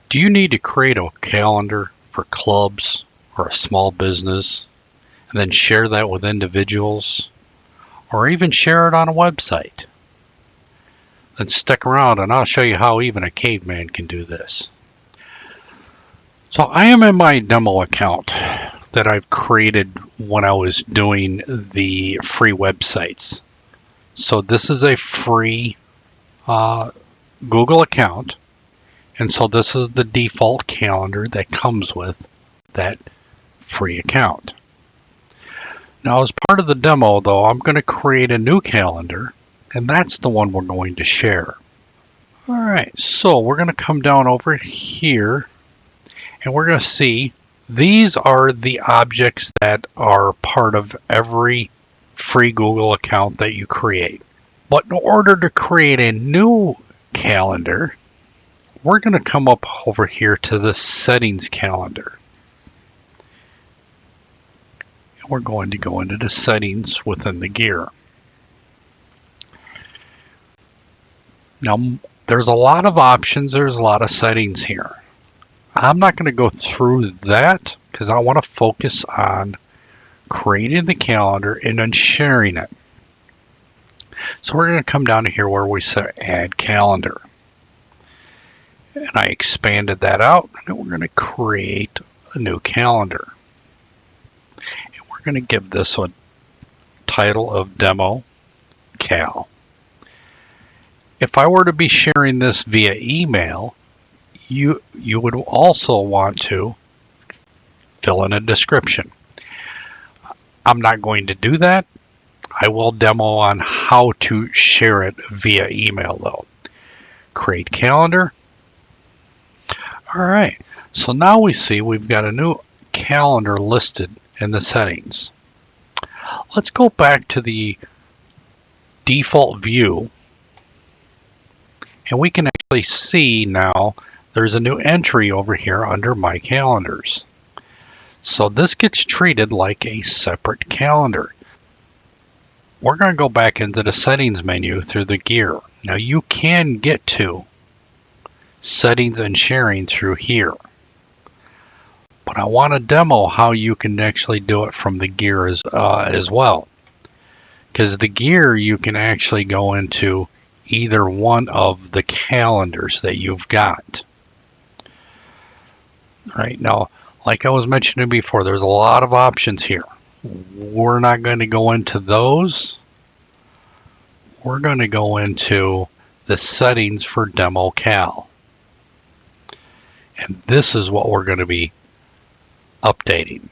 Do you need to create a calendar for clubs or a small business and then share that with individuals or even share it on a website? Then stick around and I'll show you how even a caveman can do this. So I am in my demo account that I've created when I was doing the free websites. So this is a free Google account. And so this is the default calendar that comes with that free account. Now, as part of the demo, though, I'm going to create a new calendar, and that's the one we're going to share. All right, so we're going to come down over here, and we're going to see these are the objects that are part of every free Google account that you create. But in order to create a new calendar, we're going to come up over here to the settings calendar. And we're going to go into the settings within the gear. Now, there's a lot of options. There's a lot of settings here. I'm not going to go through that because I want to focus on creating the calendar and then sharing it. So we're going to come down to here where we say add calendar. And I expanded that out, and we're going to create a new calendar. And we're going to give this a title of Demo Cal. If I were to be sharing this via email, you would also want to fill in a description. I'm not going to do that. I will demo on how to share it via email, though. Create calendar. All right, so now we see we've got a new calendar listed in the settings. Let's go back to the default view, and we can actually see now there's a new entry over here under My Calendars. So this gets treated like a separate calendar. We're going to go back into the settings menu through the gear. Now you can get to settings and sharing through here, but I want to demo how you can actually do it from the gear as well, because the gear you can actually go into either one of the calendars that you've got. Right now, like I was mentioning before, there's a lot of options here. We're not going to go into those. We're going to go into the settings for Demo Cal. And this is what we're going to be updating.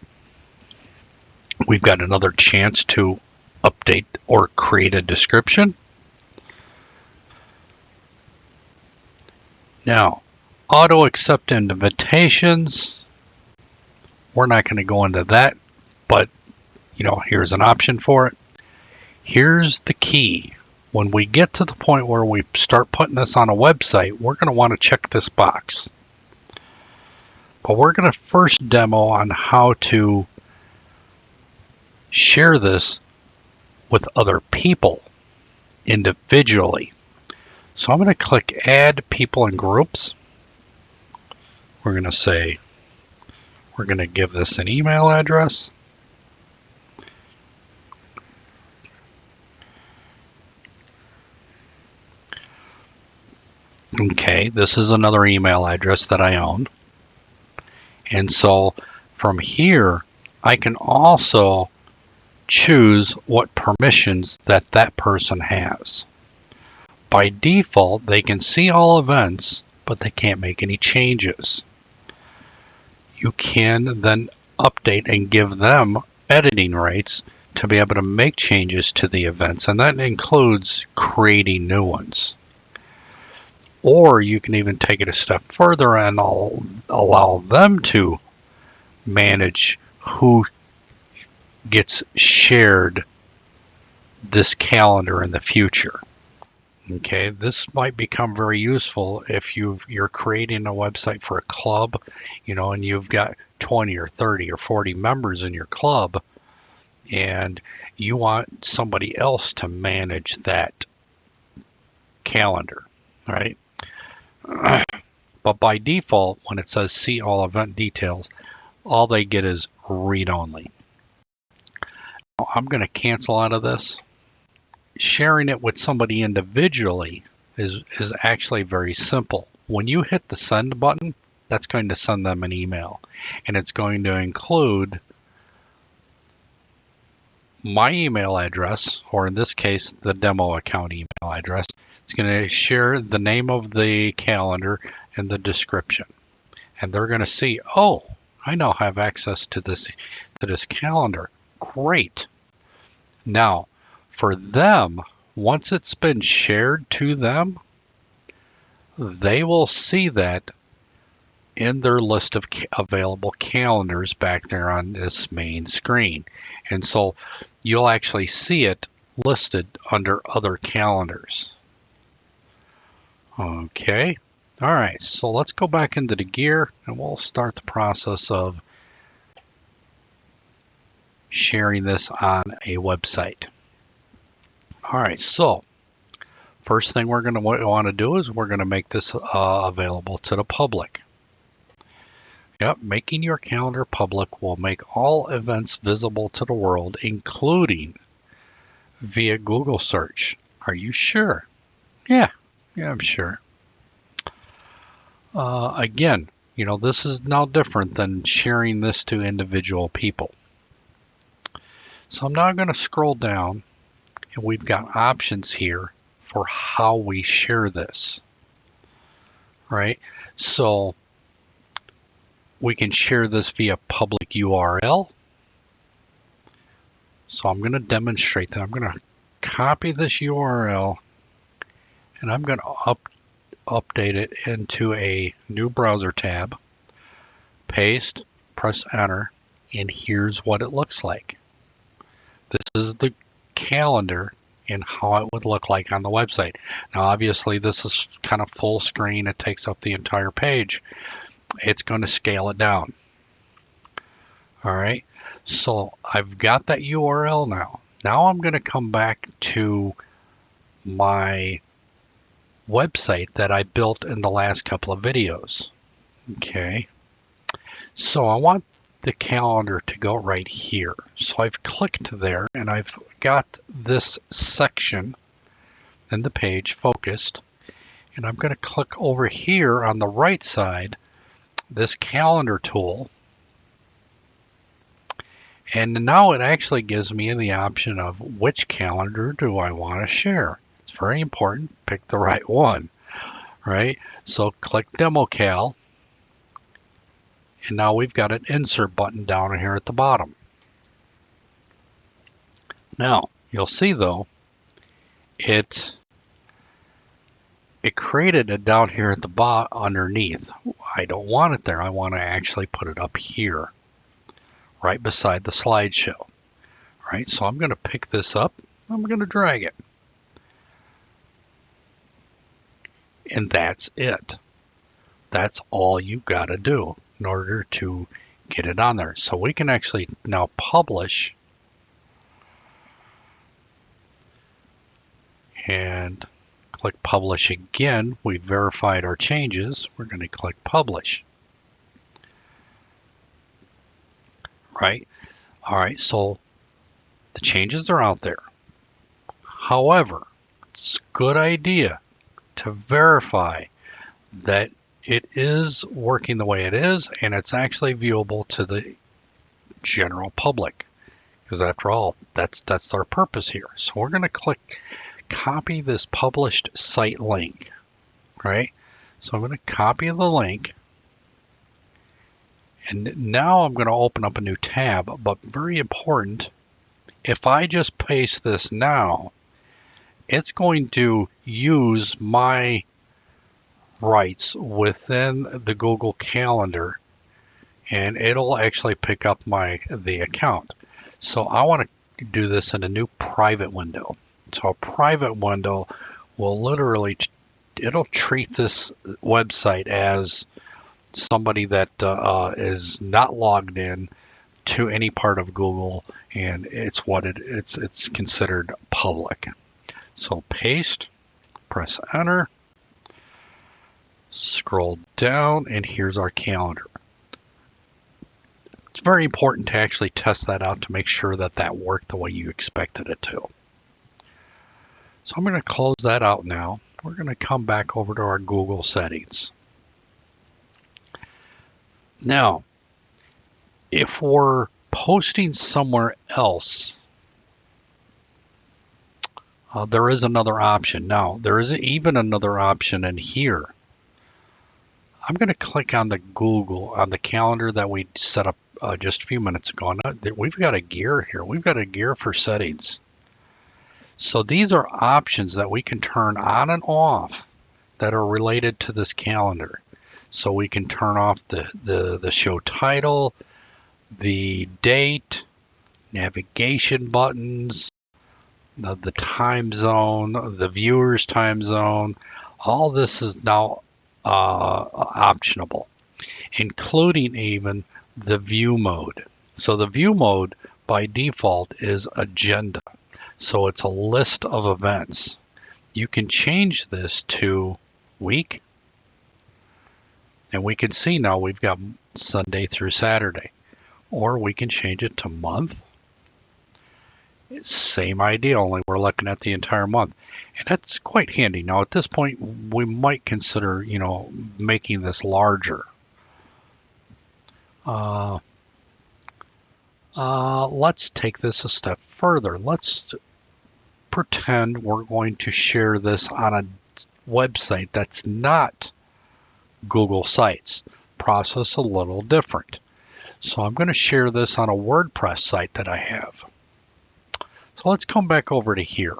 We've got another chance to update or create a description. Now, auto accept invitations. We're not going to go into that, but here's an option for it. Here's the key. When we get to the point where we start putting this on a website, we're going to want to check this box. But we're going to first demo on how to share this with other people individually. So I'm going to click Add People and Groups. We're going to say, we're going to give this an email address. Okay, this is another email address that I own. And so from here, I can also choose what permissions that person has. By default, they can see all events, but they can't make any changes. You can then update and give them editing rights to be able to make changes to the events, and that includes creating new ones. Or you can even take it a step further and allow them to manage who gets shared this calendar in the future. Okay, this might become very useful if you're creating a website for a club, and you've got 20 or 30 or 40 members in your club, and you want somebody else to manage that calendar, right? But by default, when it says see all event details, all they get is read only. Now, I'm going to cancel out of this. Sharing it with somebody individually is actually very simple. When you hit the send button, that's going to send them an email, and it's going to include my email address, or in this case, the demo account email address. It's going to share the name of the calendar and the description. And they're going to see, oh, I now have access to this calendar. Great. Now, for them, once it's been shared to them, they will see that in their list of available calendars back there on this main screen. And so you'll actually see it listed under other calendars. Okay. All right. So let's go back into the gear and we'll start the process of sharing this on a website. All right. So first thing we're going to want to do is we're going to make this available to the public. Yep, making your calendar public will make all events visible to the world, including via Google search. Are you sure? Yeah, I'm sure. Again, this is now different than sharing this to individual people. So I'm now going to scroll down, and we've got options here for how we share this, right? So we can share this via public URL. So I'm going to demonstrate that. I'm going to copy this URL and I'm going to update it into a new browser tab, paste, press enter, and here's what it looks like. This is the calendar and how it would look like on the website. Now obviously this is kind of full screen. It takes up the entire page. It's going to scale it down. All right, so I've got that URL now. Now I'm going to come back to my website that I built in the last couple of videos. Okay, so I want the calendar to go right here. So I've clicked there and I've got this section in the page focused, and I'm going to click over here on the right side, this calendar tool, and now it actually gives me the option of which calendar do I want to share. It's very important, pick the right one, right? So click DemoCal, and now we've got an insert button down here at the bottom. Now you'll see though, it created it down here at the bottom underneath. I don't want it there. I want to actually put it up here, right beside the slideshow. Right, so I'm going to pick this up. I'm going to drag it. And that's it. That's all you got to do in order to get it on there. So we can actually now publish and click publish again. We verified our changes. We're going to click publish. Right? All right, so the changes are out there. However, it's a good idea to verify that it is working the way it is and it's actually viewable to the general public. Because after all, that's our purpose here. So we're going to click copy this published site link, right? So I'm going to copy the link, and now I'm going to open up a new tab. But very important, if I just paste this now, it's going to use my rights within the Google Calendar, and it'll actually pick up the account. So I want to do this in a new private window. So a private window will literally, it'll treat this website as somebody that is not logged in to any part of Google, and it's considered public. So paste, press enter. Scroll down, and here's our calendar. It's very important to actually test that out to make sure that that worked the way you expected it to. So I'm going to close that out now. We're going to come back over to our Google settings. Now, if we're posting somewhere else, there is another option. Now, there is even another option in here. I'm going to click on the Google, on the calendar that we set up just a few minutes ago. Now, we've got a gear here. We've got a gear for settings. So these are options that we can turn on and off that are related to this calendar. So we can turn off the show title, the date, navigation buttons, the time zone, the viewer's time zone. All this is now optionable, including even the view mode. So the view mode by default is agenda. So it's a list of events. You can change this to week, and we can see now we've got Sunday through Saturday. Or we can change it to month. Same idea, only we're looking at the entire month. And that's quite handy. Now at this point, we might consider, making this larger. Let's take this a step further. Let's pretend we're going to share this on a website that's not Google Sites. Process a little different. So I'm going to share this on a WordPress site that I have. So let's come back over to here.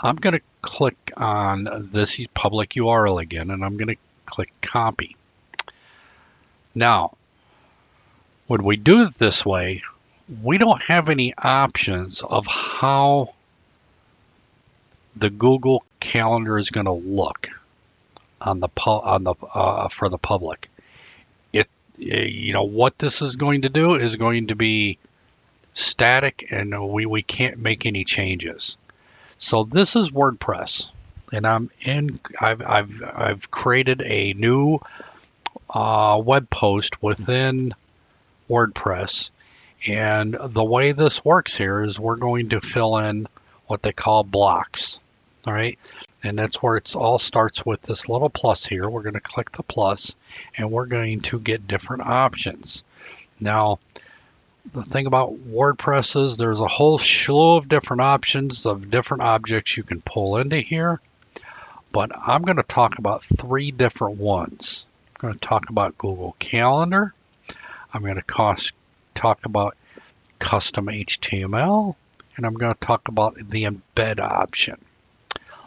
I'm going to click on this public URL again, and I'm going to click copy. Now, when we do it this way, we don't have any options of how the Google Calendar is going to look on for the public. What this is going to do is going to be static, and we can't make any changes. So this is WordPress, and I've created a new web post within WordPress, and the way this works here is we're going to fill in what they call blocks. All right. And that's where it all starts with this little plus here. We're going to click the plus, and we're going to get different options. Now, the thing about WordPress is there's a whole slew of different options of different objects you can pull into here. But I'm going to talk about 3 different ones. I'm going to talk about Google Calendar. I'm going to talk about custom HTML. And I'm going to talk about the embed option.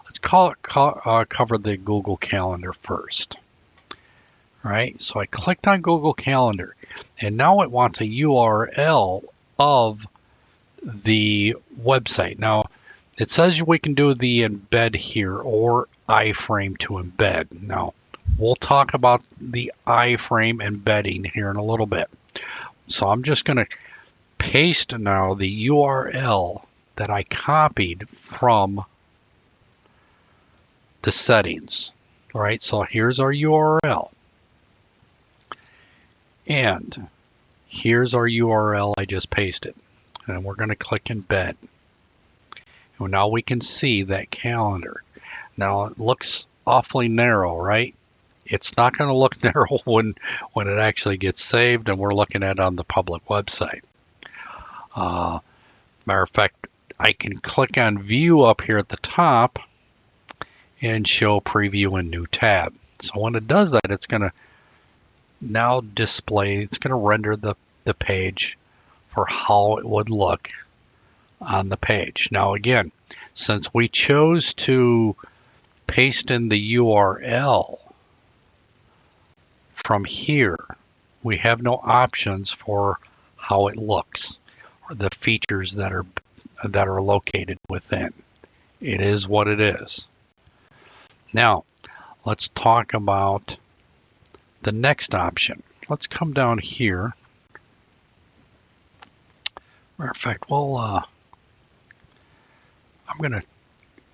Let's cover the Google Calendar first. All right, so I clicked on Google Calendar, and now it wants a URL of the website. Now, it says we can do the embed here or iframe to embed. Now, we'll talk about the iframe embedding here in a little bit. So I'm just going to paste now the URL that I copied from the settings. All right, so here's our URL. And here's our URL I just pasted. And we're going to click embed. And now we can see that calendar. Now it looks awfully narrow, right? It's not going to look narrow when it actually gets saved and we're looking at it on the public website. Matter of fact, I can click on view up here at the top and show preview in new tab. So when it does that, it's going to now display, it's going to render the page for how it would look on the page. Now again, since we chose to paste in the URL from here, we have no options for how it looks or the features that are located within. It is what it is. Now, let's talk about the next option. Let's come down here. Matter of fact, I'm going to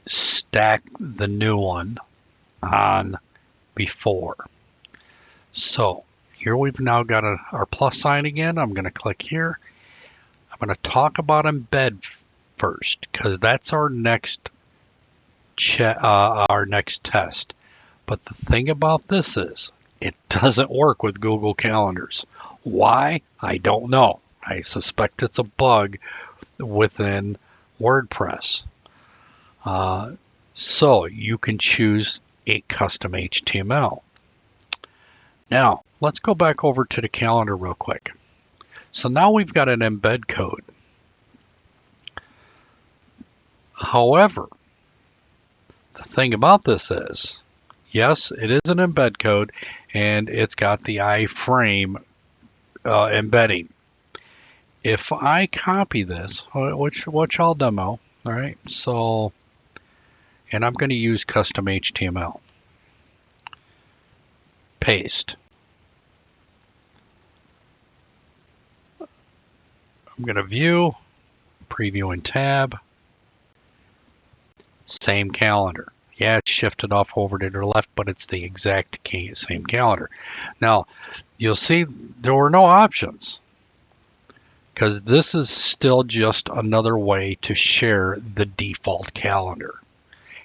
stack the new one on before. So here we've now got our plus sign again. I'm going to click here. I'm going to talk about embed first because that's our next test. But the thing about this is it doesn't work with Google Calendars. Why? I don't know. I suspect it's a bug within WordPress. So you can choose a custom HTML. Now, let's go back over to the calendar real quick. So now we've got an embed code. However, the thing about this is, yes, it is an embed code, and it's got the iframe embedding. If I copy this, which I'll demo, all right, so, and I'm going to use custom HTML. Paste. I'm going to view, preview and tab, same calendar. Yeah, it's shifted off over to the left, but it's the exact same calendar. Now, you'll see there were no options because this is still just another way to share the default calendar.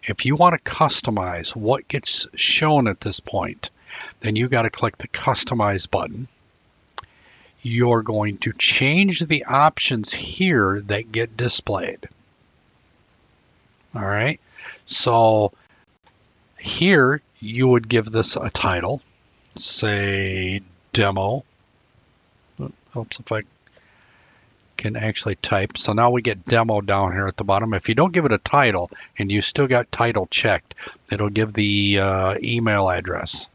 If you want to customize what gets shown at this point, then you got to click the Customize button. You're going to change the options here that get displayed. All right, so here you would give this a title, say demo. Oops, if I can actually type. So now we get demo down here at the bottom. If you don't give it a title and you still got title checked, it'll give the email address.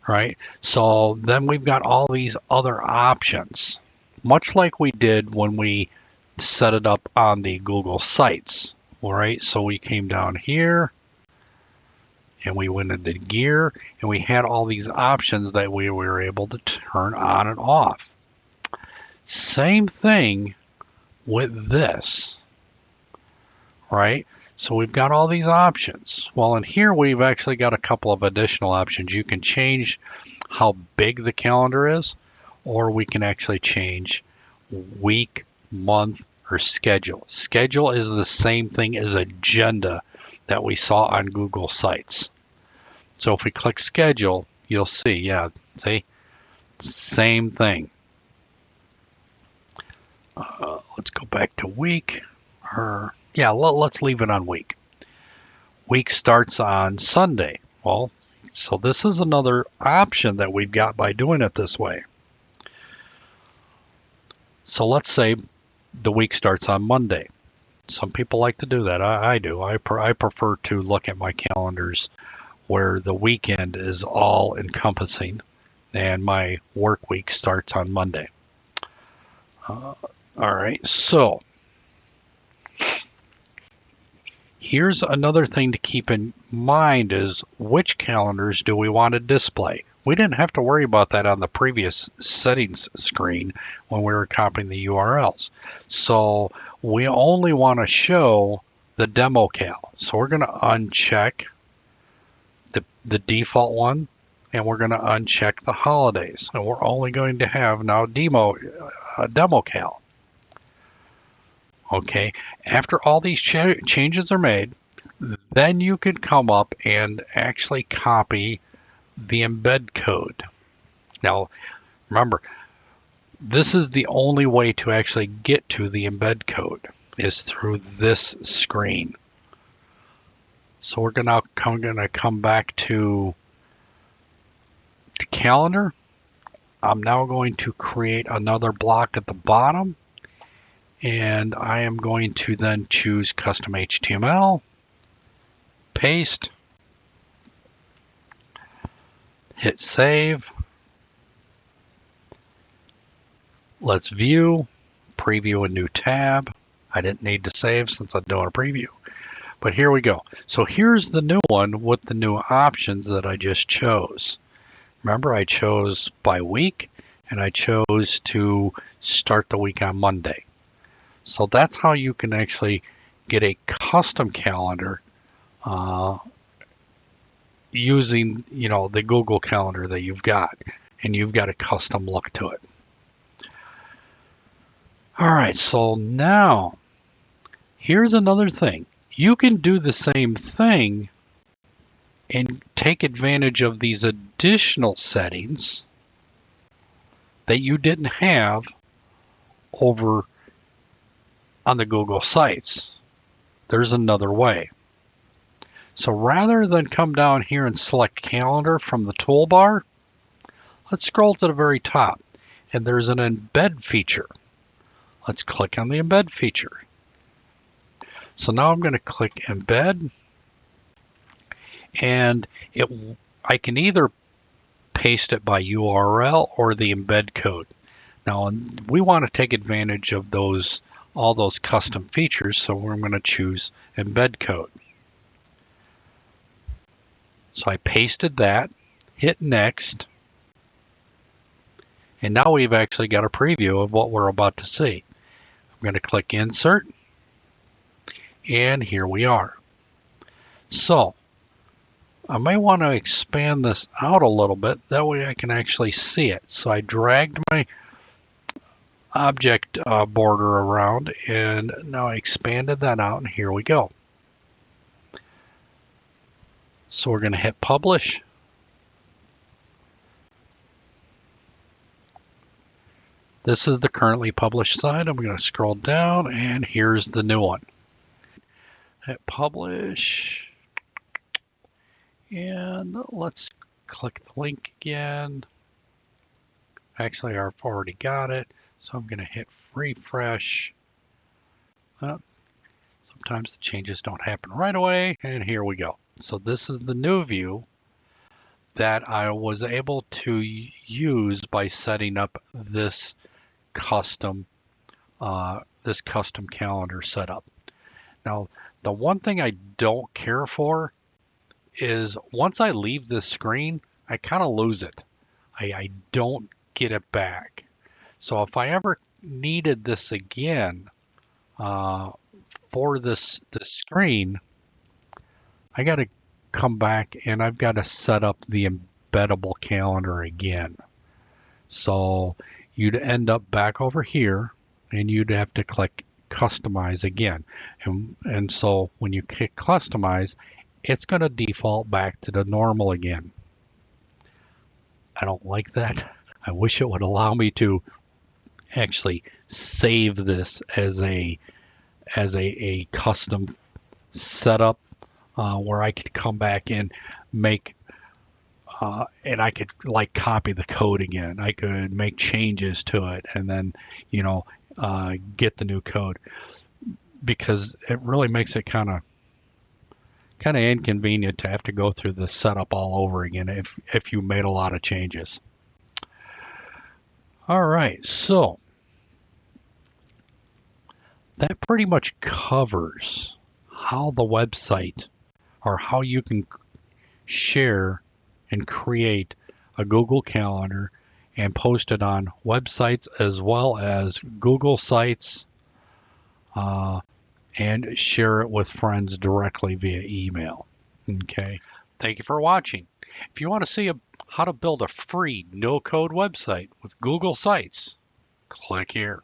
Right? So then we've got all these other options, much like we did when we set it up on the Google Sites. All right, so we came down here and we went into gear and we had all these options that we were able to turn on and off. Same thing with this, right? So we've got all these options. Well, in here we've actually got a couple of additional options. You can change how big the calendar is, or we can actually change week, month, or schedule. Schedule is the same thing as agenda that we saw on Google Sites. So if we click schedule, you'll see, yeah, see, same thing. Let's go back to week, or yeah, let's leave it on week. Week starts on Sunday. Well, so this is another option that we've got by doing it this way. So let's say the week starts on Monday. Some people like to do that. I do. I prefer to look at my calendars where the weekend is all encompassing and my work week starts on Monday. All right, so here's another thing to keep in mind is which calendars do we want to display? We didn't have to worry about that on the previous settings screen when we were copying the URLs. So we only want to show the demo cal. So we're going to uncheck the default one, and we're going to uncheck the holidays. And we're only going to have now demo cal. Okay, after all these changes are made, then you could come up and actually copy the embed code. Now, remember, this is the only way to actually get to the embed code is through this screen. So we're going to come back to the calendar. I'm now going to create another block at the bottom. And I am going to then choose custom HTML, paste, hit save. Let's view, preview a new tab. I didn't need to save since I'm doing a preview. But here we go. So here's the new one with the new options that I just chose. Remember, I chose by week and I chose to start the week on Monday. So that's how you can actually get a custom calendar using, the Google Calendar that you've got, and you've got a custom look to it. All right, so now here's another thing. You can do the same thing and take advantage of these additional settings that you didn't have over on the Google Sites. There's another way. So rather than come down here and select Calendar from the toolbar, let's scroll to the very top, and there's an embed feature. Let's click on the embed feature. So now I'm going to click embed, and I can either paste it by URL or the embed code. Now we want to take advantage of all those custom features, so we're going to choose embed code. So I pasted that, hit next, and now we've actually got a preview of what we're about to see. I'm going to click insert, and here we are. So I may want to expand this out a little bit, that way I can actually see it. So I dragged my object border around, and now I expanded that out, and here we go. So we're going to hit publish. This is the currently published site. I'm going to scroll down, and here's the new one. Hit publish, and let's click the link again. Actually, I've already got it, so I'm going to hit refresh. Sometimes the changes don't happen right away, and here we go. So this is the new view that I was able to use by setting up this custom calendar setup. Now, the one thing I don't care for is once I leave this screen, I kind of lose it. I don't get it back. So if I ever needed this again for this screen, I got to come back and I've got to set up the embeddable calendar again. So you'd end up back over here, and you'd have to click customize again. And so when you click customize, it's going to default back to the normal again. I don't like that. I wish it would allow me to actually save this as a custom setup where I could come back and make and I could like copy the code again. I could make changes to it and then get the new code, because it really makes it kind of inconvenient to have to go through the setup all over again if you made a lot of changes. All right, so that pretty much covers how the website, or how you can share and create a Google Calendar and post it on websites as well as Google Sites, and share it with friends directly via email. Okay. Thank you for watching. If you want to see how to build a free no-code website with Google Sites, click here.